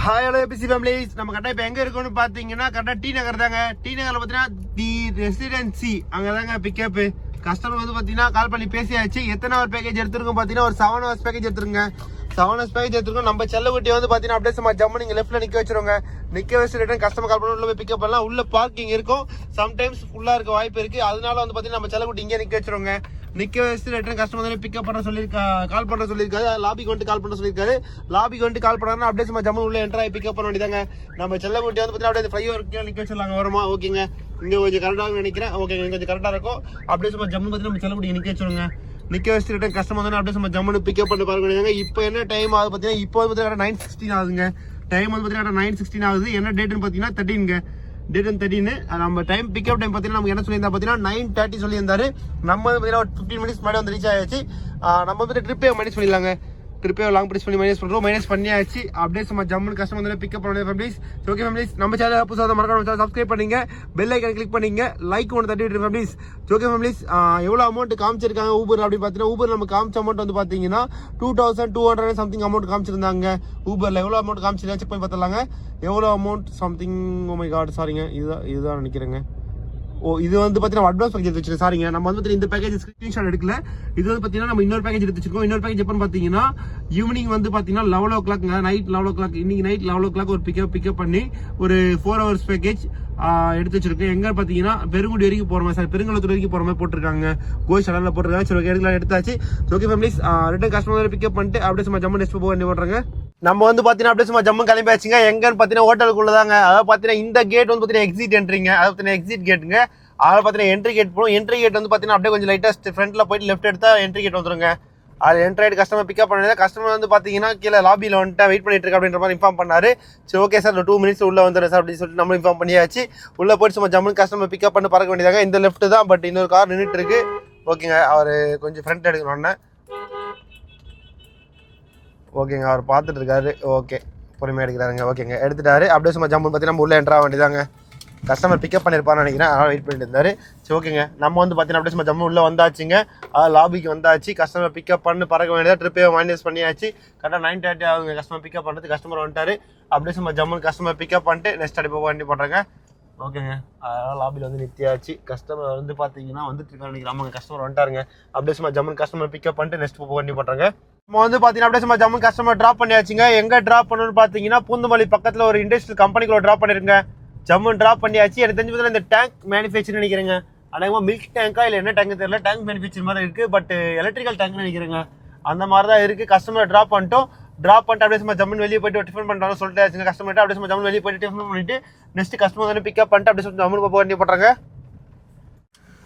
Hi hello ABC families. நம்ம கரெக்டாக இப்போ எங்கே இருக்கோம்னு பார்த்தீங்கன்னா கரெக்டாக டி நகர் தாங்க. டி நகரில் பார்த்தீங்கன்னா தி ரெசிடென்சி அங்கே தாங்க பிக்கப்பு. கஸ்டமர் வந்து பார்த்தீங்கன்னா கால் பண்ணி பேசியாச்சு. எத்தனை ஹவர் பேக்கேஜ் எடுத்துருக்கோம் பார்த்தீங்கன்னா ஒரு 7 hours பேக்கேஜ் எடுத்துருங்க. 7 hours பேக்கேஜ் எடுத்துருக்கோம். நம்ம செல்லக்குட்டி வந்து பார்த்தீங்கன்னா அப்படியே சும்மா ஜம்மு நீங்கள் லெஃப்ட்டில் நிற்க வச்சிருவோங்க. நிற்க வச்சு ரிட்டன் கஸ்டமர் கால் பண்ணி உள்ள போய் பிக்கப் பண்ணலாம். உள்ள பார்க்கிங் இருக்கும், சம்டைம்ஸ் ஃபுல்லாக இருக்க வாய்ப்பு இருக்குது. அதனால வந்து பார்த்தீங்கன்னா நம்ம செல்லக்குட்டி இங்கே நிற்க வச்சிருவோங்க. நிற்க வச்சு ரிட்டன் கஸ்டமர் வந்து பிக்கப் பண்ண கால் பண்ண சொல்லியிருக்காரு. லாபிக்கு வந்துட்டு கால் பண்ண சொல்லியிருக்காரு. லாபிக்கு வந்துட்டு கால் பண்ணா அப்படியே சும்மா ஜம்மு உள்ள என்ட்ராய் பிக்கப் பண்ண வேண்டியதாங்க. நம்ம செல்லக்குட்டி வந்து பார்த்தீங்கன்னா அப்படியே ஃப்ளைஓவர் நிற்க வச்சிடலாங்க. வருமா? ஓகேங்க. இங்கே கொஞ்சம் கரெக்டாக நினைக்கிறேன். ஓகேங்க, இங்கே கொஞ்சம் கரெக்டாக இருக்கும். அப்படியே சும்மா ஜம்மு பார்த்தீங்கன்னா நம்ம செல்லக்குட்டி நிற்க வச்சிருங்க. நிற்க வச்சு ரிட்டன் கஸ்டமர் வந்து அப்படியே சும்மா ஜம்முன்னு பிக்கப் பண்ணி பார்க்க வேண்டியதாங்க. இப்போ என்ன டைம் ஆகுது பார்த்தீங்கன்னா இப்போ வந்து பார்த்தீங்கன்னா 9:16 ஆகுதுங்க. டைம் வந்து பார்த்தீங்கன்னா 9:16 ஆகுது. என்ன டேட்டுன்னு பார்த்தீங்கன்னா 13ங்க. டேட் 13. நம்ம டைம் பிக்கப் டைம் பார்த்தீங்கன்னா நமக்கு என்ன சொல்லியிருந்தா பார்த்தீங்கன்னா 9:30 சொல்லியிருந்தாரு. நம்ம வந்து பார்த்தீங்கன்னா ஒரு 15 minutes முன்னாடி வந்து ரீச் ஆயாச்சு. நம்ம வந்து ட்ரிப்பே மைனஸ் பண்ணிடலாங்க. ட்ரிப்பே லாங் ப்ரெஸ் பண்ணி மைனஸ் பண்ணுறோம். மைனஸ் பண்ணியாச்சு. அப்படியே சும்மா ஜம்முன்னு கஸ்டமர் வந்து பிக்கப் பண்ண ஃபேமிலிஸ். ஓகே ஃபேமிலிஸ், நம்ம சேனல் புதுசாக மறக்காம சப்ஸ்கிரைப் பண்ணிங்க, பெல் ஐக்கன் கிளிக் பண்ணிங்க, லைக் ஒன்று தட்டி விட்டு ஃபேமிலிஸ். ஓகே ஃபேமிலிஸ், எவ்வளோ அமௌண்ட் காமிச்சிருக்காங்க ஊபர் அப்படின்னு பார்த்தீங்கன்னா ஊபர் நம்ம காமிச்ச அமௌண்ட் வந்து பார்த்தீங்கன்னா 2200 சம்திங் அமௌண்ட் காமிச்சிருந்தாங்க. ஊபரில் எவ்வளோ அமௌண்ட் காமிச்சிருந்தா செக் பண்ணி பார்த்துலாங்க. எவ்வளோ amount something. Oh my god, சாரிங்க, இதுதான் நினைக்கிறேங்க. இது வந்து பார்த்தீங்கன்னா அட்வான்ஸ் பேக்கேஜ் எடுத்து வச்சிருக்கோம். சாரிங்க, நம்ம வந்து இந்த பேக்கேஜ் ஸ்கிரீன்ஷாட் எடுக்கல. இது வந்து பார்த்தீங்கன்னா நம்ம இன்னொரு பேக்கேஜ் எடுத்து வச்சிருக்கோம். இன்னொரு பேக்கேஜ் எப்பன்னு பார்த்தீங்கன்னா ஈவினிங் வந்து பார்த்தீங்கன்னா 11 o'clock, நைட் 11 o'clock, இன்னைக்கு நைட் 11 o'clock ஒரு பிக்கப் பண்ணி ஒரு 4 hours பேக்கேஜ் எடுத்து வச்சிருக்கோம். எங்க பார்த்தீங்கன்னா பெருங்குடி வரைக்கும் போற மாதிரி, சார் பெருங்குளத்தூர் வரைக்கும் போற மாதிரி போட்டிருக்காங்க. கோஷ் அடல்ல போட்டிருக்காங்க. சரி, ஓகே, எடுத்தாச்சு. Okay families, return customer pickup பண்ணிட்டு அப்படியே சும்மா ஜம்மு நெக்ஸ்ட் போக வேண்டிய போடுறாங்க. நம்ம வந்து பார்த்தீங்கன்னா அப்படியே சும்மா ஜம்மு கிளம்பியாச்சுங்க. எங்கன்னு பார்த்தீங்கன்னா ஹோட்டலுக்குள்ளதாங்க. அதாவது பார்த்தீங்கன்னா இந்த கேட் வந்து பார்த்தீங்கன்னா எக்ஸிட் என்ட்ரிங்க. அதாவது பார்த்தீங்கன்னா எக்ஸிட் கேட்டுங்க. அதில் பார்த்தீங்கன்னா என்ட்ரி கேட் போகும். என்ட்ரி கேட் வந்து பார்த்தீங்கன்னா அப்படியே கொஞ்சம் லைட்டாக ஃப்ரண்ட்டில் போயிட்டு லெஃப்ட் எடுத்தா என்ட்ரி கேட் வந்துருங்க. அது என்ட்ரி ஆகிட்டு கஸ்டமர் பிக்கப் பண்ணி கஸ்டமர் வந்து பார்த்தீங்கன்னா கீழே லாபியில் வந்துட்டு வெயிட் பண்ணிட்டு இருக்கு அப்படின்ற மாதிரி இன்ஃபார்ம் பண்ணாரு. சரி, ஓகே சார், 2 minutes உள்ள வந்துடுறேன் சார் அப்படின்னு சொல்லிட்டு நம்ம இன்ஃபார்ம் பண்ணியாச்சு. உள்ளே போயிட்டு சும்மா ஜம்மு கஸ்டமர் பிக்கப் பண்ணி பறக்க வேண்டியதாங்க. இந்த லெஃப்ட் தான், பட் இன்னொரு கார் நின்றுட்டு இருக்கு. ஓகேங்க, அவர் கொஞ்சம் ஃப்ரண்ட் எடுக்கணும்னு. ஓகேங்க, அவர் பார்த்துட்டு இருக்காரு. ஓகே, பொறுமையாக எடுக்கிறாருங்க. ஓகேங்க, எடுத்துட்டாரு. அப்படியே சும்மா ஜம்மு பார்த்தீங்கன்னா நம்ம உள்ளே என்ட்ரா வேண்டியதாங்க. கஸ்டமர் பிக்கப் பண்ணியிருப்பான்னு நினைக்கிறேன், அதனால் வெயிட் பண்ணிட்டு இருந்தாரு. சரி, ஓகேங்க, நம்ம வந்து பார்த்தீங்கன்னா அப்படியே சும்மா ஜம்மு உள்ளே வந்தாச்சுங்க. லாபிக்கு வந்தாச்சு. கஸ்டமர் பிக்கப் பண்ணி பறக்க வேண்டியதாக. ட்ரிப்பே மைனஸ் பண்ணியாச்சு. கரெக்டாக 9:30 ஆகுங்க கஸ்டமர் பிக்கப் பண்ணுறது. கஸ்டமர் வந்துட்டாரு. அப்படியே சும்மா ஜம்மு கஸ்டமர் பிக்கப் பண்ணிட்டு நெக்ஸ்ட் அடி போக வேண்டி பண்ணுறாங்க. ஓகேங்க, அதனால் லாபியில் வந்து நிறுத்தியாச்சு. கஸ்டமர் வந்து பார்த்தீங்கன்னா வந்துட்டு இருக்கான்னு நினைக்கிறேன். கஸ்டமர் வந்துட்டாருங்க. அப்படியே சும்மா ஜம்மு கஸ்டமர் பிக்கப் பண்ணிட்டு நெக்ஸ்ட் போக வேண்டி பண்ணுறாங்க. நம்ம வந்து பார்த்தீங்கன்னா அப்படியே சும்மா ஜம்மு கஸ்டமர் ட்ராப் பண்ணியாச்சுங்க. எங்கே ட்ராப் பண்ணணும்னு பார்த்தீங்கன்னா பூந்தமல்லி பக்கத்தில் ஒரு இண்டஸ்ட்ரியல் கம்பெனிக்குள்ள ட்ராப் பண்ணிருங்க. ஜம்மு ட்ராப் பண்ணியாச்சு. எனக்கு தெரிஞ்சு இந்த டேங்க் மேனுஃபேக்சர் நினைக்கிறேங்க. அநேகமாக மில்க் டேங்கா இல்லை என்ன டேங்க் தெரியல. டேங்க் மேனுஃபேக்சர் மாதிரி இருக்குது, பட் எலக்ட்ரிக்கல் டேங்க் நினைக்கிறேங்க. அந்த மாதிரி தான் இருக்குது. கஸ்டமர் ட்ராப் பண்ணிட்டோம். ட்ராப் பண்ணிட்டு அப்படியே சும்மா ஜம்மு வெளியே போயிட்டு டிஃபன் பண்ணுறாங்க சொல்லிட்டு கஸ்டமர்கிட்ட. அப்படியே சும்மா ஜம்மு வெளியே போயிட்டு டிஃபன் பண்ணிட்டு நெக்ஸ்ட் கஸ்டமர் வந்து பிக்கப் பண்ணிட்டு அப்படியே சும்மா ஜம்மு போக வேண்டிய போடுறாங்க.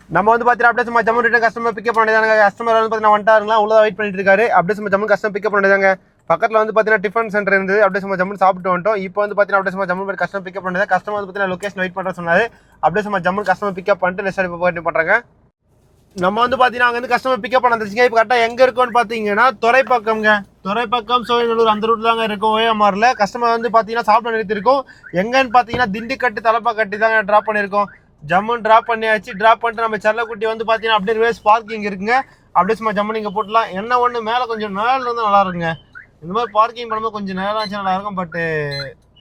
நம்ம வந்து பார்த்தீங்கன்னா அப்படியே சும்மா ஜம்மு ரிட்டன் கஸ்டமர் பிக்கப் பண்ணிதாங்க. கஸ்டமர் வந்து பார்த்தீங்கன்னா வந்துட்டாருங்களா, உள்ளதான் வெயிட் பண்ணிட்டு இருக்காரு. அப்படியே சும்மா ஜம்மு கஸ்டமர் பிக்கப் பண்ணிதாங்க. பக்கத்தில் வந்து பார்த்தீங்கன்னா டிஃபன் சென்டர் இருந்தது. அப்படியே சும்மா ஜம்மு சாப்பிட்டு வந்துட்டோம். இப்போ வந்து பார்த்தீங்கன்னா அப்படியே சும்மா ஜம்மு கஸ்டமர் பிக்கப் பண்ணி கஸ்டமர் வந்து பார்த்தீங்கன்னா லொகேஷன் வெயிட் பண்ணுற சொன்னாரு. அப்படியே சும்மா ஜம்மு கஸ்டமர் பிக்கப் பண்ணிட்டு நெக்ஸ்ட் இப்போ போயிட்டு பண்ணுறாங்க. நம்ம வந்து பார்த்தீங்கன்னா அங்கே வந்து கஸ்டமர் பிக்கப் பண்ண வந்துருச்சுங்க. இப்போ கரெக்டாக எங்கே இருக்கோன்னு பார்த்தீங்கன்னா துறைப்பக்கம்ங்க. துறைப்பக்கம் சோழிநல்லூர் அந்த ரூட் தாங்க இருக்கும். ஓஎம்ஆரில் கஸ்டமர் வந்து பார்த்தீங்கன்னா சாப்பிட நிறுத்திருக்கோம். எங்கன்னு பார்த்தீங்கன்னா திண்டுக்கட்டு தலப்பாக்கட்டி தாங்க ட்ராப் பண்ணியிருக்கோம். ஜம்மு ட்ராப் பண்ணியாச்சு. ட்ராப் பண்ணிட்டு நம்ம செல்லக்குட்டி வந்து பார்த்தீங்கன்னா அப்படியே ரிவர்ஸ் பார்க்கிங் இருக்குங்க. அப்படியே சும்மா ஜம்மு நீங்கள் போட்டலாம். என்ன ஒன்று மேலே கொஞ்சம் நேரில் இருந்தால் நல்லா இருக்குங்க. இந்த மாதிரி பார்க்கிங் பண்ணும்போது கொஞ்சம் நேரம் ஆச்சு நல்லா இருக்கும், பட்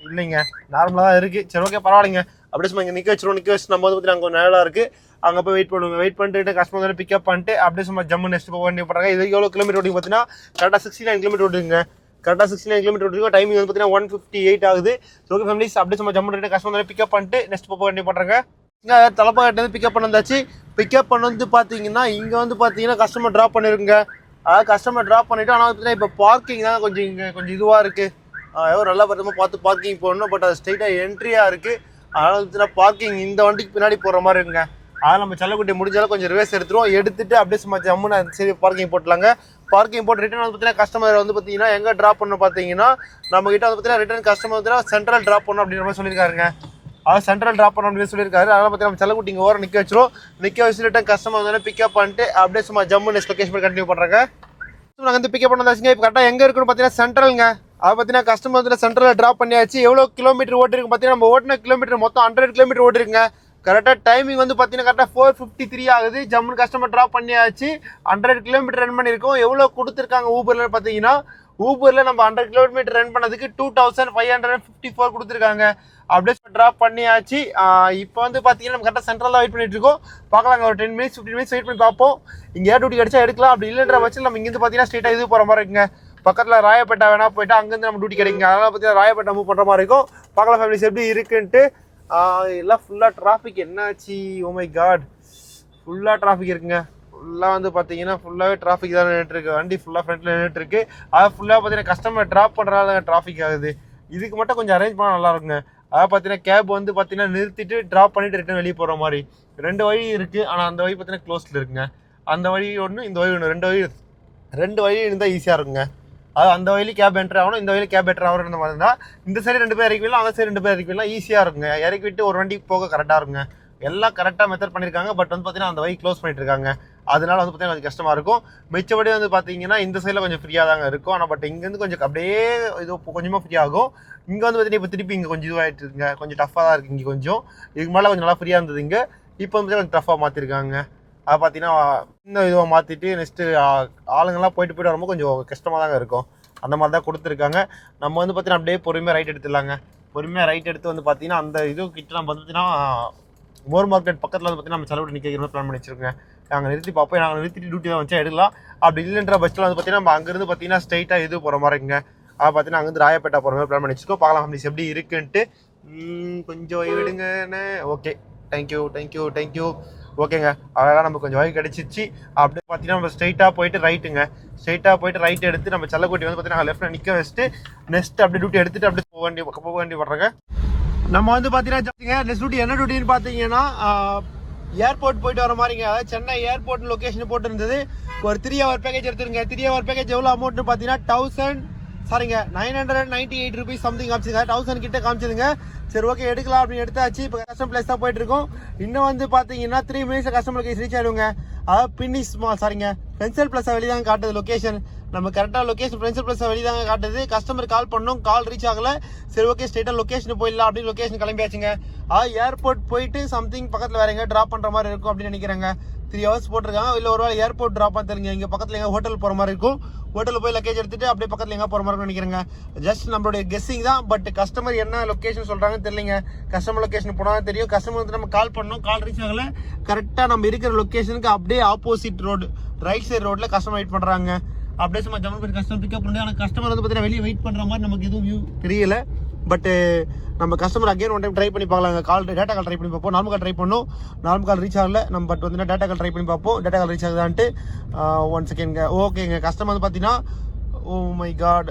இல்லைங்க, நார்மலாக தான் இருக்குது. சரி, ஓகே, பரவாயில்லைங்க. அப்படியே சும்மா இங்கே நிற்க வச்சிருவோம். நிற்க வச்சு நம்ம வந்து பார்த்தீங்கன்னா அங்கே கொஞ்சம் நேரம் இருக்குது. அங்கே போய் வெயிட் பண்ணுவோங்க. வெயிட் பண்ணிட்டு கஸ்டமர் வந்து பிக்கப் பண்ணிட்டு அப்படியே சும்மா ஜம்மு நெக்ஸ்ட் போக வேண்டிய போகிறாங்க. இது எவ்வளோ கிலோமீட்டர் ஓட்டிங்க பார்த்தீங்கன்னா கரெக்டாக 69 கிலோமீட்டர் ஓட்டுங்க. கரெக்டாக 69 கிலோமீட்டர் ஓட்டிருக்கோம். டைமிங் வந்து பார்த்தீங்கன்னா 1:58 ஆகுது. ஓகே ஃபேமிலிஸ், அப்படியே சும்மா ஜம்மு கஸ்டமர் வந்து பிக்கப் பண்ணிட்டு நெக்ஸ்ட் போக வேண்டிய பண்ணுறாங்க. இங்கே தலப்பாக்கட்டு வந்து பிக்கப் பண்ண வந்தாச்சு. பிக்கப் பண்ண வந்து பார்த்தீங்கன்னா இங்கே வந்து பார்த்தீங்கன்னா கஸ்டமர் ட்ராப் பண்ணிருங்க. அதாவது கஸ்டமர் ட்ராப் பண்ணிவிட்டு, ஆனால் பார்த்தீங்கன்னா இப்போ பார்க்கிங் தான் கொஞ்சம் இங்கே கொஞ்சம் இதுவாக இருக்குது. எவ்வளோ நல்லா பத்திரமா பார்த்து பார்க்கிங் போடணும், பட் அது ஸ்ட்ரைட்டாக என்ட்ரியாக இருக்குது. அதனால் பார்த்தீங்கன்னா பார்க்கிங் இந்த வண்டிக்கு பின்னாடி போகிற மாதிரி இருக்குங்க. அதனால் நம்ம செல்லக்குட்டி முடிஞ்சாலும் கொஞ்சம் ரிவர்ஸ் எடுத்துட்டு அப்படியே சும்மா ஜம்முன்னு சரி பார்க்கிங் போட்டலாங்க. பார்க்கிங் போட்டு ரிட்டர்ன் வந்து பார்த்தீங்கன்னா கஸ்டமர் வந்து பார்த்தீங்கன்னா எங்கே ட்ராப் பண்ணணும் பார்த்தீங்கன்னா நம்மகிட்ட வந்து பார்த்தீங்கன்னா ரிட்டர்ன் கஸ்டமர் வந்து சென்ட்ரல் ட்ராப் பண்ணணும் அப்படின்ற மாதிரி சொல்லியிருக்காருங்க. அதாவது சென்ட்ரல் ட்ராப் பண்ணணும் அப்படின்னு சொல்லியிருக்காரு. அதனால் பார்த்தீங்கன்னா நம்ம செல்லக்குட்டி இங்கே ஓரம் நிற்க வச்சிரும். நிற்க வச்சு ரிட்டர்ன் கஸ்டமர் வந்து பிக்கப் பண்ணிட்டு அப்படியே சும்மா ஜம்மு நெக்ஸ்ட் லொகேஷன் கண்டினியூ பண்ணுறாங்க. நாங்கள் வந்து பிக்கப் பண்ண வந்தாச்சுங்க. இப்போ கரெக்டாக எங்கே இருக்குன்னு பார்த்தீங்கன்னா சென்ட்ரலுங்க. அதை பார்த்தீங்கன்னா கஸ்டமர் வந்து சென்ட்ரலில் ட்ராப் பண்ணியாச்சு. எவ்வளோ கிலோமீட்டர் ஓட்டிருக்கு பார்த்தீங்கன்னா நம்ம ஓட்டின கிலோமீட்டர் மொத்தம் 100 கிலோமீட்டர் ஓட்டிருக்குங்க. கரெக்டாக டைமிங் வந்து பார்த்தீங்கன்னா கரெக்டாக 4:53 ஆகுது. ஜம்மு கஸ்டமர் ட்ராப் பண்ணியாச்சு. 100 கிலோமீட்டர் ரன் பண்ணியிருக்கோம். எவ்வளோ கொடுத்துருக்காங்க ஊபரில் பார்த்தீங்கன்னா ஊபரில் நம்ம 100 கிலோமீட்டர் ரன் பண்ணதுக்கு 2554 கொடுத்துருக்காங்க. அப்படியே ட்ராப் பண்ணியாச்சு. இப்போ வந்து பார்த்தீங்கன்னா நம்ம கரெக்டாக சென்ட்ரல் தான் வெயிட் பண்ணிட்டு இருக்கோம். பார்க்கலாங்க, ஒரு 10 மினிட்ஸ் 15 மினிட்ஸ் வெயிட் பண்ணி பார்ப்போம். இங்கே ஏர் டியூட்டி கிடச்சா எடுக்கலாம், அப்படி இல்லைன்ற பட்சத்தில் நம்ம இங்கேருந்து பார்த்தீங்கன்னா ஸ்ட்ரெயிட்டாக இது போகிற மாதிரி இருக்குங்க. பக்கத்தில் ராயப்பேட்டா வேணா போயிட்டு அங்கேருந்து நம்ம டியூட்டி கிடைக்குங்க. அதனால் பார்த்தீங்கன்னா ராயப்பேட்டா மூவ் பண்ணுற மாதிரி இருக்கும். பார்க்கலாம் ஃபேமிலிஸ் எப்படி இருக்குன்ட்டு. எல்லாம் ஃபுல்லாக டிராஃபிக் என்னாச்சு, ஓ மை காட், ஃபுல்லாக டிராஃபிக் இருக்குங்க. ஃபுல்லாக வந்து பார்த்தீங்கன்னா ஃபுல்லாகவே டிராஃபிக் தான் நின்றுட்டுருக்கு. வண்டி ஃபுல்லாக ஃப்ரண்ட்டில் நின்றுட்டுருக்கு. அது ஃபுல்லாக பார்த்தீங்கன்னா கஸ்டமர் ட்ராப் பண்ணுறதால டிராஃபிக் ஆகுது. இதுக்கு மட்டும் கொஞ்சம் அரேஞ்ச் பண்ணால் நல்லா இருக்குங்க. அதாவது பார்த்தீங்கன்னா கேப் வந்து பார்த்தீங்கன்னா நிறுத்திட்டு ட்ராப் பண்ணிட்டு ரிட்டன் வெளியே போகிற மாதிரி 2 வழி இருக்குது. ஆனால் அந்த வழி பார்த்தீங்கன்னா க்ளோஸில் இருக்குங்க. அந்த வழி ஒன்று, இந்த வழி ஒன்று, 2 வழி இருந்தால் ஈஸியாக இருக்குங்க. அது அந்த வழியில் கேப் என்ட்ரு ஆகணும், இந்த வழியில் கேப் என்ட்ரு ஆகணும் மாதிரி இருந்தால் இந்த சைடு 2 பேர் இறக்கி விடலாம், அந்த சைடு 2 பேர் இறக்கி விடலாம், ஈஸியாக இருக்குங்க. இறக்கி விட்டு ஒரு வண்டி போக கரெக்டாக இருக்குங்க. எல்லாம் கரெக்டாக மெத்தட் பண்ணியிருக்காங்க. பட் வந்து பார்த்தீங்கன்னா அந்த வழி க்ளோஸ் பண்ணிட்டு இருக்காங்க. அதனால வந்து பார்த்தீங்கன்னா கொஞ்சம் கஷ்டமாக இருக்கும். மிச்சபடி வந்து பார்த்தீங்கன்னா இந்த சைடில் கொஞ்சம் ஃப்ரீயாக தாங்க இருக்கும். ஆனால் பட் இங்கேருந்து கொஞ்சம் அப்படியே இது கொஞ்சமாக ஃப்ரீ ஆகும். இங்கே வந்து பார்த்தீங்கன்னா இப்போ திருப்பி இங்கே கொஞ்சம் இதுவாகிட்டு இருக்குங்க. கொஞ்சம் டஃப்பாக தான் இருக்குது இங்கே கொஞ்சம். இதுக்கு மேலே கொஞ்சம் நல்லா ஃப்ரீயாக இருந்தது. இங்கே இப்போ வந்து கொஞ்சம் டஃப்பாக மாற்றிருக்காங்க. அது பார்த்தீங்கன்னா இன்னும் இதுவாக மாற்றிட்டு நெக்ஸ்ட்டு ஆளுங்கள்லாம் போயிட்டு வரும்போது கொஞ்சம் கஷ்டமாக தாங்க இருக்கும். அந்த மாதிரி தான் கொடுத்துருக்காங்க. நம்ம வந்து பார்த்தீங்கன்னா அப்படியே பொறுமையாக ரைட் எடுத்துடலாங்க. பொறுமையாக ரைட் எடுத்து வந்து பார்த்தீங்கன்னா அந்த இது கிட்ட நம்ம வந்து பார்த்தீங்கன்னா மோர் மார்க்கெட் பக்கத்தில் வந்து பார்த்தீங்கன்னா நம்ம செலவு நிற்கிற மாதிரி பிளான் பண்ணி வச்சுருக்கோங்க. நாங்கள் நிறுத்தி பார்ப்போம். நாங்கள் நிறுத்திட்டு டியூட்டி தான் வச்சா எடுக்கலாம். அப்படி இல்லைன்ற பஸ்ஸில் வந்து பார்த்தீங்கன்னா நம்ம அங்கேருந்து பார்த்தீங்கன்னா ஸ்ட்ரைட்டாக இது போகிற மாதிரி இருக்குங்க. அதை பார்த்தீங்கன்னா அங்கேருந்து ராயப்பேட்டா போகிற மாதிரி பிளான் பண்ணி வச்சுருக்கோம். பார்க்கலாம் ஃபேமிலிஸ் எப்படி இருக்குன்ட்டு. கொஞ்சம் விடுங்கண்ணே. Okay, thank you. ஓகேங்க, அதெல்லாம் நம்ம கொஞ்சம் வழி கிடச்சிச்சு. அப்படியே பார்த்தீங்கன்னா நம்ம ஸ்ட்ரைட்டாக போயிட்டு ரைட்டுங்க. ஸ்ட்ரைட்டாக போயிட்டு ரைட் எடுத்து நம்ம செல்லக்குட்டி வந்து பார்த்தீங்கன்னா லெஃப்ட்டில் நிற்க வச்சுட்டு நெக்ஸ்ட் அப்படியே டியூட்டி எடுத்துகிட்டு அப்படியே போக வேண்டி வர்றாங்க. நம்ம வந்து பார்த்தீங்கன்னா நெக்ஸ்ட் டியூட்டி என்ன டியூட்டின்னு பார்த்தீங்கன்னா ஏர்போர்ட் போயிட்டு வர மாதிரிங்க. அதாவது சென்னை ஏர்போர்ட் லொக்கேஷன் போட்டு இருந்தது. ஒரு 3 hour பேக்கேஜ் எடுத்துருங்க. 3 hour பேக்கேஜ் எவ்வளோ அமௌண்ட்னு பார்த்தீங்கன்னா 998 rupees சம்திங் காமிச்சிருங்க. 1000 கிட்ட காமிச்சிருங்க. சரி, ஓகே, எடுக்கலாம் அப்படின்னு எடுத்தாச்சு. இப்போ கஸ்டமர் பிளேஸ் தான் போயிட்டு இருக்கோம். இன்னும் வந்து பார்த்தீங்கன்னா 3 minutes கஸ்டமர் பிளேஸ் ரீச் ஆயிடுங்க. அதாவது பினிஷ் பென்சில் பிளஸ் வெளியே தான் காட்டுது லொக்கேஷன். நம்ம கரெக்டாக லொக்கேஷன் பென்சில் பிளஸ் வெளியே தாங்க காட்டுது. கஸ்டமர் கால் பண்ணோம், கால் ரீச் ஆகல. சரி, ஓகே, ஸ்ட்ரெயிட்டாக லொக்கேஷன் போயிடலாம் அப்படின்னு லொக்கேஷன் கிளம்பியாச்சுங்க. ஏர்போர்ட் போயிட்டு சம்திங் பக்கத்தில் வேறங்க ட்ராப் பண்ணுற மாதிரி இருக்கும் அப்படின்னு நினைக்கிறாங்க. 3 hours போட்டிருக்காங்க. இல்லை ஒரு வேளை ஏர்போர்ட் ட்ராப் பண்ண தெரியுங்க. இங்கே பக்கத்தில் எங்கே ஹோட்டல் போகிற மாதிரி இருக்கும். ஹோட்டலில் போய் லக்கேஜ் எடுத்துட்டு அப்படியே பக்கத்தில் எங்கே போகிற மாதிரி நினைக்கிறேங்க. ஜஸ்ட் நம்மளுடைய கெஸ்ஸிங் தான். பட் கஸ்டமர் என்ன லொக்கேஷன் சொல்கிறாங்கன்னு தெரியலைங்க. கஸ்டமர் லொக்கேஷன் போனால் தெரியும். கஸ்டமர் வந்து நம்ம கால் பண்ணோம், கால் ரீச் ஆகலை. கரெக்டாக நம்ம இருக்கிற லொக்கேஷனுக்கு அப்படியே ஆப்போசிட் ரோடு, ரைட் சைடு ரோட்டில் கஸ்டமர் வெயிட் பண்ணுறாங்க. அப்படியே சும்மா ஜம்மு போய் கஸ்டமர் பிக்கப் பண்ணுறது. ஆனால் கஸ்டமர் வந்து பார்த்தீங்கன்னா வெளியே வெயிட் பண்ணுற மாதிரி நமக்கு எதுவும் வியூ தெரியல. பட்டு நம்ம customer again one time try பண்ணி பார்க்கலாம். டேட்டா கால் ட்ரை பண்ணி பார்ப்போம். நார்மல் கால் ட்ரை பண்ணோம், நார்மல் கால் ரீச் ஆகல. நம்ம பட் வந்து டேட்டா கால் ட்ரை பண்ணி பார்ப்போம். டேட்டா கால் ரீச் ஆகுதான்ட்டு 1 செகண்ட்ங்க. ஓகேங்க, கஸ்டமர் வந்து பார்த்தீங்கன்னா ஓ மை காட்,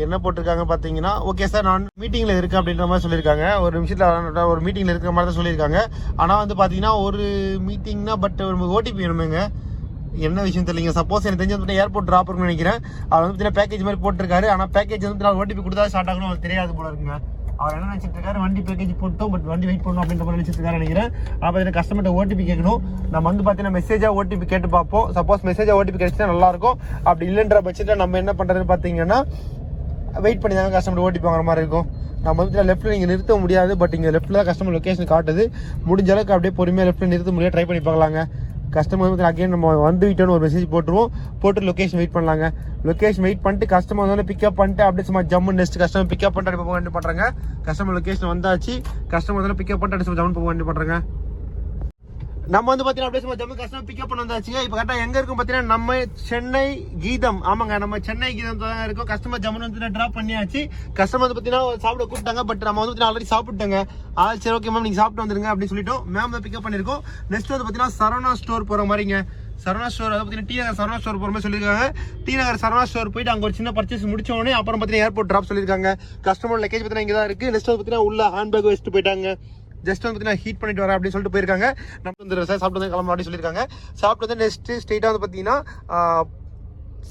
என்ன போட்டிருக்காங்க பார்த்தீங்கன்னா, ஓகே சார் நான் மீட்டிங்கில் இருக்கேன் அப்படின்ற மாதிரி சொல்லியிருக்காங்க. ஒரு நிமிஷத்தில் ஒரு மீட்டிங்கில் இருக்கிற மாதிரி தான் சொல்லியிருக்காங்க. ஆனால் வந்து பார்த்தீங்கன்னா ஒரு மீட்டிங்னா பட் ஒரு ஓடிபி வேணுமேங்க. என்ன விஷயம் தெரியல. சப்போஸ் எனக்கு தெரிஞ்சு வந்து ஏர்போர்ட் ட்ராப் இருக்குன்னு நினைக்கிறேன். அவர் வந்து பார்த்தீங்கன்னா பேக்கேஜ் மாதிரி போட்டிருக்காரு. ஆனால் பேக்கேஜ் வந்து நான் ஓடிபி கொடுத்தா ஸ்டார்ட் ஆகணும் அவருக்கு தெரியாது போல இருக்குங்க. அவர் என்ன நினைச்சிட்டு இருக்காரு, வண்டி பேக்கேஜ் போட்டோம் பட் வண்டி வெயிட் பண்ணணும் அப்படின்ற மாதிரி நினைச்சிட்டு இருக்காரு நினைக்கிறேன். பார்த்தீங்கன்னா கஸ்டமர்கிட்ட ஓடிபி கேட்கணும். நம்ம வந்து பார்த்தீங்கன்னா மெசேஜாக ஓடிபி கேட்டு பார்ப்போம். சப்போஸ் மெசேஜாக ஓடிபி கிடைச்சினா நல்லாயிருக்கும். அப்படி இல்லைன்ற பட்சத்தில் நம்ம என்ன பண்ணுறதுன்னு பார்த்தீங்கன்னா வெயிட் பண்ணி தாங்க கஸ்டமர் ஓடிபி வாங்குற மாதிரி இருக்கும். நம்ம வந்து லெஃப்ட்டில் நீங்கள் நிறுத்த முடியாது. பட் இங்கே லெஃப்ட்டில் தான் கஸ்டமர் லொக்கேஷன் காட்டுது. முடிஞ்ச அளவுக்கு அப்படியே பொறுமையாக லெஃப்ட்டில் நிறுத்த முடியாது, ட்ரை பண்ணி பார்க்கலாங்க. கஸ்டமர் வந்து அகைன் நம்ம வந்துவிட்டோன்னு ஒரு மெசேஜ் போட்டுருவோம். போட்டு லொக்கேஷன் வெயிட் பண்ணலாங்க. லொக்கேஷன் வெயிட் பண்ணிட்டு கஸ்டமர் வந்து பிக்கப் பண்ணிட்டு அப்படியே சும்மா ஜம்மு நெக்ஸ்ட் கஸ்டமர் பிக்கப் பண்ணிட்டு போக வேண்டி பண்ணுறாங்க. கஸ்டமர் லொக்கேஷன் வந்தாச்சு. கஸ்டமர் வந்து பிக்கப் பண்ணிட்டு அப்படியே ஜம்மு போக வேண்டி பண்ணுறாங்க. நம்ம வந்து பார்த்தீங்கன்னா அப்படியே சும்மா ஜம்மு கஸ்டமர் பிக்கப் பண்ண வந்தாச்சுங்க. இப்போ கரெக்டாக எங்கே இருக்கும் பார்த்தீங்கன்னா நம்ம சென்னை கீதம். ஆமாங்க, நம்ம சென்னை கீதம் தான் இருக்கும். கஸ்டமர் ஜம்மு வந்து ட்ராப் பண்ணியாச்சு. கஸ்டமர் வந்து பார்த்தீங்கன்னா சாப்பிட கூப்பிட்டாங்க. பட் நம்ம வந்து ஆல்ரெடி சாப்பிட்டோங்க. சரி, ஓகே மேம், நீங்கள் சாப்பிட்டு வந்துருங்க அப்படின்னு சொல்லிட்டோம். மேம் தான் பிக்கப் பண்ணியிருக்கோம். நெக்ஸ்ட் வந்து பார்த்தீங்கன்னா சரவணா ஸ்டோர் போகிற மாதிரிங்க. சரவணா ஸ்டோர், அதை பார்த்தீங்கன்னா டி நகர் சரவணா ஸ்டோர் போகிற மாதிரி சொல்லியிருக்காங்க. டி நகர் சரவணா ஸ்டோர் போயிட்டு அங்கே ஒரு சின்ன பர்ச்சேஸ் முடிச்சோடனே அப்புறம் பார்த்தீங்கன்னா ஏர்போர்ட் ட்ராப் சொல்லியிருக்காங்க. கஸ்டமர் லக்கேஜ் பார்த்தீங்கன்னா இங்கே தான் இருக்குது. நெக்ஸ்ட் வந்து பார்த்தீங்கன்னா உள்ள ஹேண்ட்பேக் வச்சுட்டு போயிட்டாங்க. ஜஸ்ட் வந்து பார்த்தீங்கன்னா ஹீட் பண்ணிட்டு வரேன் அப்படின்னு சொல்லிட்டு போயிருக்காங்க. நம்ம வந்து சார் சாப்பிட்டு வந்து கிளம்ப அப்படின்னு சொல்லியிருக்காங்க. சாப்பிட்டு வந்து நெக்ஸ்ட் ஸ்ட்ரெயிட்டாக வந்து பார்த்தீங்கன்னா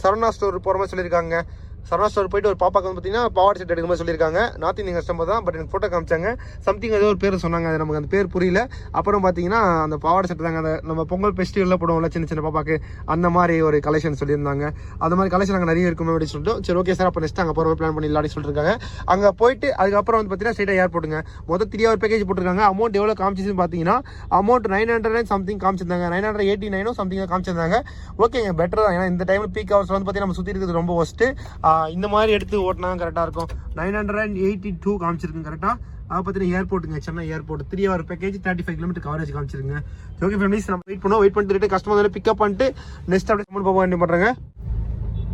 சரவணா ஸ்டோர் போகிற மாதிரி சொல்லியிருக்காங்க. சரவணா ஸ்டோர் போயிட்டு ஒரு பாப்பாக்கு வந்து பார்த்தீங்கன்னா பாவாடை செட் எடுக்க மாதிரி சொல்லியிருக்காங்க. நார்த் இந்தியன் கஸ்டமர் தான். பட் எனக்கு ஃபோட்டோ காமிச்சாங்க. சம்திங் ஏதோ ஒரு பேர் சொன்னாங்க, அது நமக்கு அந்த பேர் புரியல. அப்புறம் பார்த்தீங்கன்னா அந்த பாவாடை செட் தாங்க, அந்த நம்ம பொங்கல் ஃபெஸ்டிவலில் போடுவோம்ல சின்ன சின்ன பாப்பாக்கு, அந்த மாதிரி ஒரு கலெக்ஷன் சொல்லியிருந்தாங்க. அந்த மாதிரி கலெக்ஷன் அங்கே நிறைய இருக்குமே அப்படின்னு சொல்லிட்டு சரி ஓகே சார் அப்போ நெக்ஸ்ட் அங்கே போகிற பிளான் பண்ணி இல்லாடி சொல்லியிருக்காங்க. அங்கே போயிட்டு அதுக்கப்புறம் வந்து பார்த்தீங்கன்னா ஸ்ட்ரெயிட்டாக ஏர்போர்ட்டுங்க. மொத்தம் 3 hour பேக்கேஜ் போட்டிருக்காங்க. அமௌண்ட் எவ்வளோ காமிச்சிச்சுன்னு பார்த்தீங்கன்னா அமௌண்ட் 900 சம்திங் காமிச்சிருந்தாங்க. 989 சம்திங் காமிச்சிருந்தாங்க. ஓகேங்க, பெட்டர் தான். ஏன்னா இந்த டைமில் பீக் ஹவர்ஸ் வந்து பார்த்தீங்கன்னா நம்ம சுற்றி இருக்கிறது ரொம்ப ஒஸ்ட்டு. இந்த மாதிரி எடுத்து ஓட்டினா கரெக்டாக இருக்கும். 982 காமிச்சிருக்குங்க கரெக்டாக. அதை பார்த்தீங்கன்னா ஏர்போர்ட்டுங்க, Chennai airport 3 hour package 35 km coverage காமிச்சிருங்க. ஓகே ஃபேமிலிஸ், நம்ம வெயிட் பண்ணிட்டு கஸ்டமர் பிக்கப் பண்ணிட்டு நெக்ஸ்ட் அப்படியே போக வேண்டிய பண்ணுறேங்க.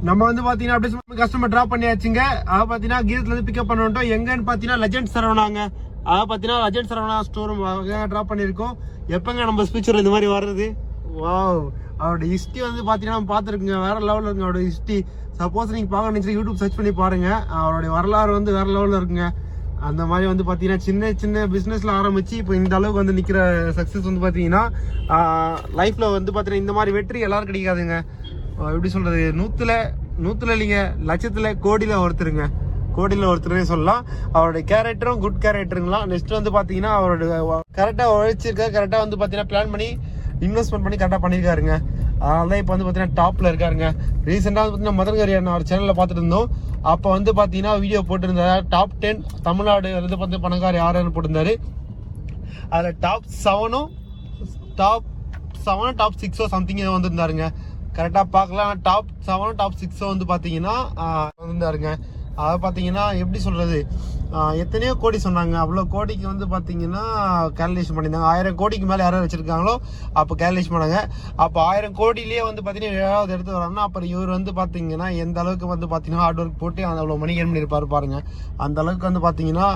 நம்ம வந்து பாத்தீங்கன்னா அப்படியே கஸ்டமர் டிராப் பண்ணியாச்சுங்க. அதை பாத்தீங்கன்னா கீரத்துல இருந்து பிக்கப் பண்ணிட்டோம். எங்கன்னு பாத்தீங்கன்னா லெஜண்ட் சரவணாங்க. அதை பாத்தீங்கன்னா லெஜண்ட் சரவணா ஸ்டோர் டிராப் பண்ணிருக்கோம். எப்பங்க நம்ம ஸ்பீச்சர் இந்த மாதிரி வர்றது, வாவ். அவரோட ஹிஸ்ட்ரி வந்து பாத்தீங்கன்னா நம்ம பாத்துருக்குங்க, வேற லெவல்ல இருக்குங்க அவரோட ஹிஸ்ட்ரி. சப்போஸ் நீங்க பார்க்க நினைச்சு யூடியூப் சர்ச் பண்ணி பாருங்க, அவருடைய வரலாறு வந்து வேற லெவல்ல இருக்குங்க. அந்த மாதிரி வந்து பாத்தீங்கன்னா சின்ன சின்ன பிசினஸ்ல ஆரம்பிச்சு இப்போ இந்த அளவுக்கு வந்து நிக்கிற சக்சஸ் வந்து பாத்தீங்கன்னா லைஃப்ல வந்து பாத்தீங்கன்னா இந்த மாதிரி வெற்றி எல்லாரும் கிடைக்காதுங்க. எப்படி சொல்றது, நூத்துல இல்லைங்க, லட்சத்துல கோடியில ஒருத்தருன்னே சொல்லலாம். அவருடைய கேரக்டரும் குட் கேரக்டருங்களாம். நெக்ஸ்ட் வந்து பாத்தீங்கன்னா அவரோட கரெக்டா உழைச்சிருக்காரு, கரெக்டா வந்து பாத்தீங்கன்னா பிளான் பண்ணி இன்வெஸ்ட்மெண்ட் பண்ணி கரெக்டா பண்ணிருக்காருங்க. அதனால இப்போ வந்து பாத்தீங்கன்னா டாப்ல இருக்காருங்க. ரீசெண்டா வந்து மதன் கரியான் அவர் சேனல்ல பாத்துட்டு இருந்தோம். அப்போ வந்து பாத்தீங்கன்னா வீடியோ போட்டிருந்தாரு, டாப் 10 தமிழ்நாடு வந்து பார்த்து பணக்கார யாருன்னு போட்டிருந்தாரு. அதுல டாப் 7 டாப் 6 சம்திங் வந்திருந்தாருங்க. கரெக்டா பார்க்கலாம். டாப் 7 டாப் 6 வந்து பாத்தீங்கன்னா வந்திருந்தாருங்க. அதை பார்த்தீங்கன்னா எப்படி சொல்றது, எத்தனையோ கோடி சொன்னாங்க. அவ்வளோ கோடிக்கு வந்து பார்த்தீங்கன்னா கேல்குலேஷன் பண்ணியிருந்தாங்க. 1000 கோடிக்கு மேலே யாரும் வச்சிருக்காங்களோ அப்போ கேல்குலேஷன் பண்ணாங்க. அப்போ 1000 கோடியிலேயே வந்து பார்த்தீங்கன்னா 7வது எடுத்து வராங்கன்னா அப்புறம் இவர் வந்து பார்த்தீங்கன்னா எந்த அளவுக்கு வந்து பார்த்தீங்கன்னா ஹார்ட் ஒர்க் போட்டு அந்த அவ்வளோ மணி ஏர்ன் பண்ணியிருப்பாரு பாருங்க. அந்த அளவுக்கு வந்து பார்த்தீங்கன்னா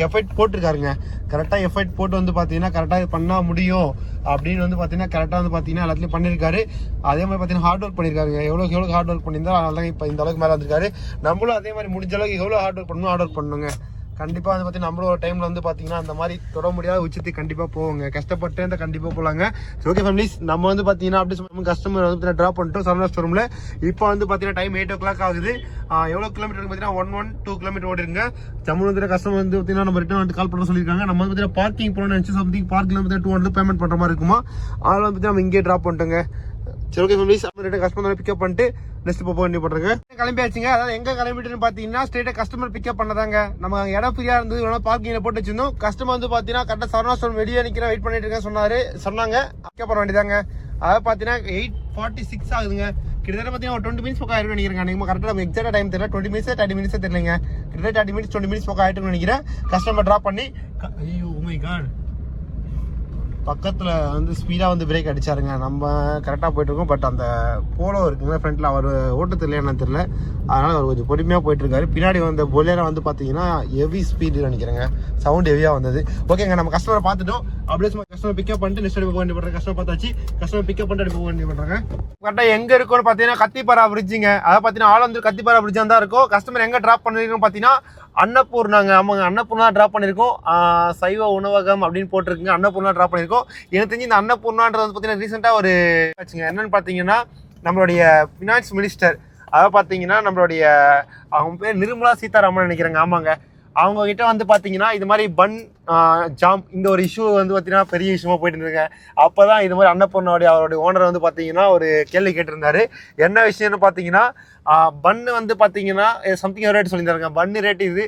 எஃபர்ட் போட்டிருக்காருங்க. கரெக்டாக எஃபர்ட் போட்டு வந்து பார்த்தீங்கன்னா கரெக்டாக பண்ணால் முடியும் அப்படின்னு வந்து பார்த்தீங்கன்னா கரெக்டாக வந்து பார்த்தீங்கன்னா எல்லாத்துலேயும் பண்ணியிருக்காரு. அதே மாதிரி பார்த்தீங்கன்னா ஹார்ட் ஒர்க் பண்ணியிருக்காருங்க. எவ்வளோ ஹார்ட் ஒர்க் பண்ணியிருந்தா அதனால தான் இப்போ இந்த அளவுக்கு மேலே வந்திருக்காரு. நம்மளும் அதே மாதிரி முடிஞ்ச அளவுக்கு எவ்வளோ ஹார்ட் ஒர்க் பண்ணணும் பண்ணுங்க. கண்டிப்பா வந்து பாத்தீங்கன்னா நம்மளோட டைம்ல வந்து பாத்தீங்கன்னா அந்த மாதிரி தொட முடியாத உச்சத்துக்கு கண்டிப்பா போவாங்க. கஷ்டப்பட்டு இந்த கண்டிப்பா போலாங்க. ஓகே ஃபேமிலிஸ், நம்ம வந்து பாத்தீங்கன்னா அப்படி கஸ்டமர் வந்து டிராப் பண்ணிட்டோம் சரவணா ஸ்டோரூம்ல. இப்போ வந்து பாத்தீங்கன்னா டைம் 8 o'clock ஆகுது. எவ்வளவு கிலோமீட்டர் பாத்தீங்கன்னா 112 கிலோமீட்டர் ஓடிருங்க. தமிழ் வந்து கஸ்டமர் வந்து பாத்தீங்கன்னா நம்ம ரிட்டர்ன் வந்து கால் பண்ண சொல்லியிருக்காங்க. நம்ம வந்து பாத்தீங்கன்னா பார்க்கிங் போனோம்னு நினைச்சு சம்திங் பார்க்கிங்ல வந்து 200 பேமெண்ட் பண்ற மாதிரி இருக்குமா. அதனால வந்து நம்ம இங்கே டிராப் பண்ணிட்டோங்க. சரி ஓகே ஃபேமிலிஸ், நம்ம கஸ்டமர் பிக்கப் பண்ணிட்டு நெக்ஸ்ட் போக வேண்டிய பண்றேங்க. கிளம்பியாச்சுங்க. அதாவது எங்க கிளம்பிட்டுன்னு பாத்தீங்கன்னா ஸ்ட்ரெயிட்டா கஸ்டமர் பிக்கப் பண்ணதாங்க. நம்ம இடம் ஃப்ரீயா இருந்தது, பார்க்கிங்ல போட்டு வச்சிருந்தோம். கஸ்டமர் வந்து பாத்தீங்கன்னா கரெக்டா சரவணா ஸ்டோர் வெளியே நிக்கிற வெயிட் பண்ணிட்டு இருக்கேன் சொன்னாங்க. பிக்கப் பண்ண வேண்டியதாங்க. அதாவது பாத்தீங்கன்னா 8:46 ஆகுதுங்க. கிட்டத்தட்ட பாத்தீங்கன்னா ஒரு 20 minutes பக்கம் ஆயிருக்கு நினைக்கிறேன். நீங்க கரெக்டா நம்ம எக்ஸாக்டா டைம் தெரியல, 20 minutes 30 minutes தெரியலங்க. கிட்டத்தட்ட 30 minutes 20 minutes பக்கம் ஆயிட்டுன்னு நினைக்கிறேன். கஸ்டமர் டிராப் பண்ணி ஐயோ ஓ மை காட் பக்கத்தில் வந்து ஸ்பீடாக வந்து பிரேக் அடிச்சாருங்க. நம்ம கரெக்டாக போயிட்டு இருக்கோம். பட் அந்த போலோ இருக்குங்க ஃப்ரண்ட்டில், அவர் ஓட்டு தெரியல என்னன்னு தெரியல. அதனால் அவர் கொஞ்சம் பொறுமையாக போயிட்டு இருக்காரு. பின்னாடி வந்த பொலேரோ வந்து பார்த்தீங்கன்னா ஹெவி ஸ்பீடு நினைக்கிறேங்க, சவுண்ட் ஹெவியாக வந்தது. ஓகேங்க, நம்ம கஸ்டமரை பார்த்துட்டோம். அப்படியே சும்மா கஸ்டமர் பிக்கப் பண்ணிட்டு நெக்ஸ்ட் போக வேண்டிய பண்ணுறேன். கஸ்டமர் பார்த்தாச்சு, கஸ்டமர் பிக்கப் பண்ணிட்டு போக வேண்டிய பண்ணுறாங்க. கரெக்டாக எங்கே இருக்கும்னு பார்த்தீங்கன்னா கத்திப்பாரா பிரிட்ஜுங்க. அதை பார்த்தீங்கன்னா ஆலந்தூர் கத்திப்பாரா பிரிட்ஜ் தான் இருக்கும். கஸ்டமர் எங்கே ட்ராப் பண்ணிருக்கோம் பார்த்தீங்கன்னா அன்னபூர்ணாங்க. ஆமாங்க, அன்னபூர்ணா ட்ராப் பண்ணியிருக்கோம். சைவ உணவகம் அப்படின்னு போட்டிருக்குங்க. அன்னபூர்ணா ட்ராப் பண்ணியிருக்கோம். எனக்கு தெரிஞ்சு இந்த அன்னபூர்ணான்றது வந்து பார்த்தீங்கன்னா ரீசெண்டாக ஒரு ஆச்சுங்க. என்னன்னு பார்த்தீங்கன்னா நம்மளுடைய ஃபினான்ஸ் மினிஸ்டர், அதை பார்த்தீங்கன்னா நம்மளுடைய அவங்க பேர் நிர்மலா சீதாராமன் நினைக்கிறேங்க. ஆமாங்க, அவங்க கிட்ட வந்து பார்த்தீங்கன்னா இது மாதிரி பன் ஜாம் இந்த ஒரு இஷ்யூ வந்து பார்த்தீங்கன்னா பெரிய இஷ்யூமா போயிட்டு இருந்துங்க. அப்போ தான் இது மாதிரி அன்னபூர்ணாவுடைய அவருடைய ஓனர் வந்து பார்த்தீங்கன்னா ஒரு கேள்வி கேட்டிருந்தாரு. என்ன விஷயம்னு பார்த்தீங்கன்னா பன்னு வந்து பார்த்தீங்கன்னா சம்திங் ரேட் சொல்லியிருந்தாருங்க. பன்னு ரேட் இது,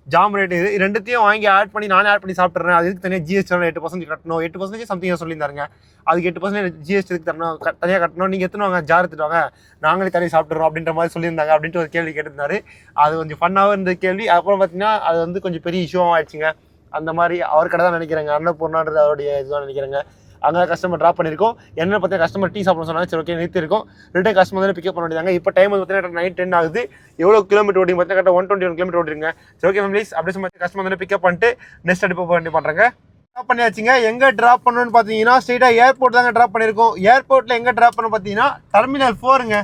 ஜாம் ரேட் இது, ரெண்டுத்தையும் வாங்கி ஆட் பண்ணி நானே ஆட் பண்ணி சாப்பிட்றேன். அதுக்கு தனியாக ஜிஎஸ்டி 8% கட்டணும். 8% சம்திங் சொல்லியிருந்தாருங்க. அதுக்கு 8% ஜிஎஸ்டி தரணும், தனியாக கட்டணும். நீங்கள் எத்தனை வாங்க ஜார் எடுத்துட்டு வாங்க, நாங்களே தனியாக சாப்பிட்றோம் அப்படின்ற மாதிரி சொல்லியிருந்தாங்க. அப்படின்ட்டு ஒரு கேள்வி கேட்டிருந்தாரு. அது கொஞ்சம் ஃபன்னாகவும் இருந்த கேள்வி. அப்புறம் பார்த்தீங்கன்னா அது வந்து கொஞ்சம் பெரிய இஷ்யூவாக ஆயிடுச்சுங்க. அந்த மாதிரி அவர் கடை தான் நினைக்கிறேங்க, அன்னபூர்ணான்றது அவருடைய இதுதான் நினைக்கிறேங்க. அங்கே கஸ்டமர் ட்ராப் பண்ணியிருக்கோம். என்ன பார்த்தீங்கன்னா கஸ்டமர் டீ சாப்பிட சொன்னாங்க. சரி ஓகே நிறுத்திருக்கோம். ரிட்டன் கஸ்டமர் தான் பிக்கப் பண்ண வேண்டியதாங்க. இப்போ டைம் வந்து பார்த்தீங்கன்னா நைட் 10 ஆகுது. எவ்வளோ கிலோமீட்டர் ஓடிங்க பார்த்தீங்கன்னா கரெக்டாக 121 கிலோமீட்டர் ஓடிருங்க. சரி ஓகே ஃபேமிலிஸ், அப்படியே சொல்லி கஸ்டமர் வந்து பிக்கப் பண்ணிட்டு நெக்ஸ்ட் அடுப்பு போக வேண்டிய பண்ணுறேங்க. ட்ராப் பண்ணியாச்சுங்க. எங்கே ட்ராப் பண்ணணும்னு பார்த்தீங்கன்னா ஸ்ட்ரெயிட்டாக ஏர்போர்ட் தாங்க ட்ராப் பண்ணியிருக்கோம். ஏர்போர்ட்டில் எங்கே ட்ராப் பண்ண பார்த்தீங்கன்னா டெர்மினல் 4ங்க.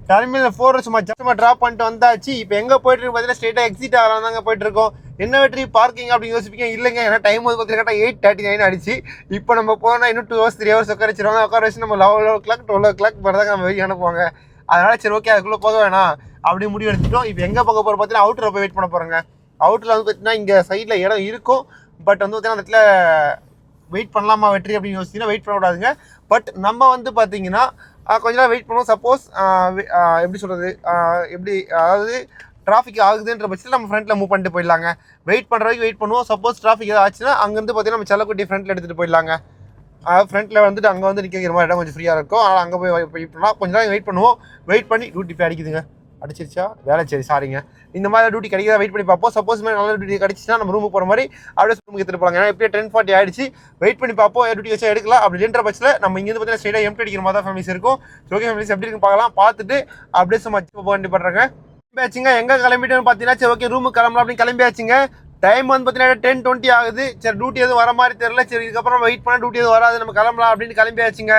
டெர்மினல் 4 சும்மா ட்ராப் பண்ணிட்டு வந்தாச்சு. இப்போ எங்கே போயிட்டு இருக்கு பார்த்தீங்கன்னா ஸ்ட்ரெயிட்டாக எக்ஸிட் ஆகலாம் தாங்க போயிட்டு இருக்கோம். என்ன வெற்றி பார்க்கிங் அப்படின்னு யோசிப்பீங்க. இல்லைங்க, ஏன்னா டைம் வந்து பார்த்தீங்கன்னா 8:39 ஆயிடுச்சு. இப்போ நம்ம போனால் இன்னும் 2 hours 3 hours உட்கார வச்சிருவாங்க. உட்கார வச்சு நம்ம 11 o'clock 12 o'clock வரதாங்க நம்ம வெளியே அனுப்புவாங்க. அதனால சரி ஓகே அதுக்குள்ளே போக வேணாம் அப்படி முடிவு எடுத்துட்டோம். இப்போ எங்கே போக போகிறோம் பார்த்தீங்கன்னா அவுட்டரில் போய் வெயிட் பண்ண போகிறோங்க. அவுட்டரில் வந்து பார்த்தீங்கன்னா இங்கே சைடில் இடம் இருக்கும். பட் வந்து பார்த்தீங்கன்னா அந்த இடத்துல வெயிட் பண்ணலாமா வெற்றி அப்படின்னு யோசிச்சிங்கன்னா வெயிட் பண்ணக்கூடாதுங்க. பட் நம்ம வந்து பார்த்தீங்கன்னா கொஞ்ச நேரம் வெயிட் பண்ணுவோம். சப்போஸ் எப்படி சொல்கிறது, எப்படி அதாவது டிராஃபிக் ஆகுதுன்ற பட்சத்தில் நம்ம ஃப்ரண்ட்டில் மூவ் பண்ணிட்டு போயிடலாங்க. வெயிட் பண்ணுற வரைக்கும் வெயிட் பண்ணுவோம். சப்போஸ் டிராஃபிக் ஏதாவது ஆச்சுன்னா அங்கேருந்து பார்த்தீங்கன்னா நம்ம செல்லக்குட்டி ஃப்ரண்ட்டில் எடுத்துகிட்டு போயிடலாங்க. ஃப்ரண்ட்டில் வந்துட்டு அங்கே வந்து நிற்கிற மாதிரி இடம் கொஞ்சம் ஃப்ரீயாக இருக்கும். அதனால் அங்கே போய் வெயிட் பண்ணலாம். கொஞ்சம் நேரம் வெயிட் பண்ணுவோம். வெயிட் பண்ணி டியூட்டி போய் அடிக்குதுங்க. அடிச்சிருச்சா வேலை சரி சாரிங்க இந்த மாதிரி டியூட்டி கிடைக்கிறத வெயிட் பண்ணி பார்ப்போம் சப்போஸ் மாதிரி நல்ல டியூட்டி கிடச்சிச்சுன்னா நம்ம ரூமுக்கு போகிற மாதிரி அப்படியே ரூமுக்கு எடுத்துகிட்டு போகிறாங்க ஏன்னா எப்படியே 10:40 ஆயிடுச்சு வெயிட் பண்ணி பார்ப்போம் டியூட்டி வச்சா எடுக்கலாம் அப்படி இல்லைன்ற பட்சத்தில் நம்ம இங்கேருந்து பார்த்தீங்கன்னா ஸ்ட்ரெயிட்டாக எம்டி அடிக்கிற மாதிரி தான் ஃபேமிலிஸ் இருக்கும் ஓகே ஃபேமிலிஸ் எப்படி இருக்குன்னு பார்க்கலாம் பார்த்துட்டு அப்படியே சும்மா போக வேண்டி பண்ணுறாங்க கிளம்பியாச்சுங்க எங்கே கிளம்பிட்டோன்னு பார்த்தீங்கன்னா சரி ஓகே ரூமுக்கு கிளம்பலாம் அப்படின்னு கிளம்பியாச்சுங்க டைம் வந்து பார்த்தீங்கன்னா 10:20 ஆகுது சரி டியூட்டி எதுவும் வர மாதிரி தெரியல சரி இதுக்கப்புறம் வெயிட் பண்ண டியூட்டி எதுவும் வராது நம்ம கிளம்பலாம் அப்படின்னு கிளம்பியாச்சுங்க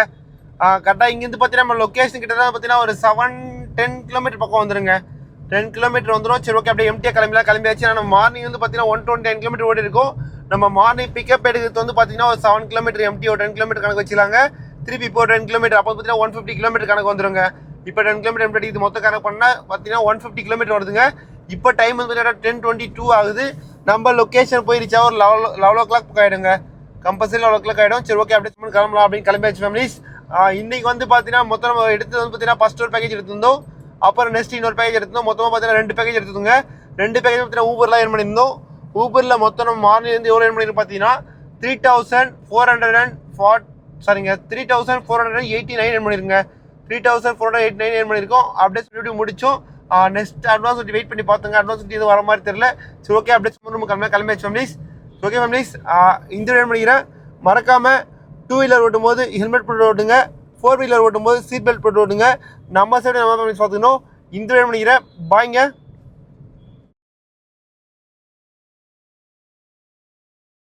கரெக்டாக இங்கேருந்து பார்த்தீங்கன்னா நம்ம லொக்கேஷன் கிட்ட தான் பார்த்தீங்கன்னா ஒரு 7-10 கிலோமீட்டர் பக்கம் வந்துருங்க 10 கிலோமீட்டர் வந்துடும் சரி ஓகே அப்படியே எம்டியாக கிளம்பியாச்சு நம்ம மார்னிங் வந்து பார்த்தீங்கன்னா 129 கிலோமீட்டர் ஓடி இருக்கும் நம்ம மார்னிங் பிக்கப் எடுக்கிறது வந்து பார்த்தீங்கன்னா ஒரு 7 கிலோமீட்டர் எம்டி ஒரு 10 கிலோமீட்டர் கணக்கு வச்சுலாங்க திருப்பி இப்போ 10 கிலோமீட்டர் அப்போ பார்த்தீங்கன்னா 150 கிலோமீட்டர் கணக்கு வந்துருங்க இப்போ 10 கிலோமீட்டர் எம்டி இது மொத்த கணக்கு பண்ணால் பார்த்தீங்கன்னா 150 கிலோமீட்டர் வருதுங்க இப்போ டைம் வந்து பார்த்தீங்கன்னா 10:22 ஆகுது நம்ம லொக்கேஷன் போய் ரீச் ஒரு 11 o'clock ஆகிடுங்க கம்பல்சரி 11 o'clock ஆகிடும் சரி ஓகே அப்படியே கிளம்பலாம் அப்படின்னு கிளம்பியாச்சு ஃபேமிலிஸ் இன்னைக்கு வந்து பார்த்தீங்கன்னா மொத்தம் நம்ம எடுத்தது வந்து பார்த்தீங்கன்னா ஃபர்ஸ்ட் ஒரு பேக்கேஜ் எடுத்திருந்தோம் அப்புறம் நெக்ஸ்ட் இன்னொரு பேக்கேஜ் எடுத்தோம் மொத்தமாக பார்த்தீங்கன்னா 2 பேக்கேஜ் எடுத்துங்க 2 பேக்கேஜ் பார்த்தீங்கன்னா ஊபர்லாம் ஏர்ன் பண்ணியிருந்தோம் ஊபரில் மொத்தம் நம்ம மார்னிங்லேருந்து எவ்வளோ ஏர்ன் பண்ணியிருக்கோம் பார்த்தீங்கன்னா 3,489 ஏர்ன் பண்ணியிருங்க 3,489 ஏர்ன் பண்ணியிருக்கோம் அப்படியே சொல்லிட்டு முடிச்சோம் நெக்ஸ்ட் அட்வான்ஸ் சொல்லி வெயிட் பண்ணி பார்த்துங்க அட்வான்ஸ் சொல்லி இது வர மாதிரி தெரியல சரி ஓகே அப்படியே நம்ம கிளம்பியாச்சு ஃபேமிலிஸ் ஓகே ஃபேமிலிஸ் இந்த ஏர்ன் பண்ணிக்கிறேன் மறக்காமல் 2 வீலர் ஓட்டும் போது ஹெல்மெட் போட்டு ஓட்டுங்க 4 வீலர் ஓட்டும் போது சீட் பெல்ட் போட்டு ஓட்டுங்க நம்ம சைடு நம்ம ஃபேமிலிஸ் பார்த்துக்கணும் இந்த ஏர்ன் பண்ணிக்கிறேன் பாய்ங்க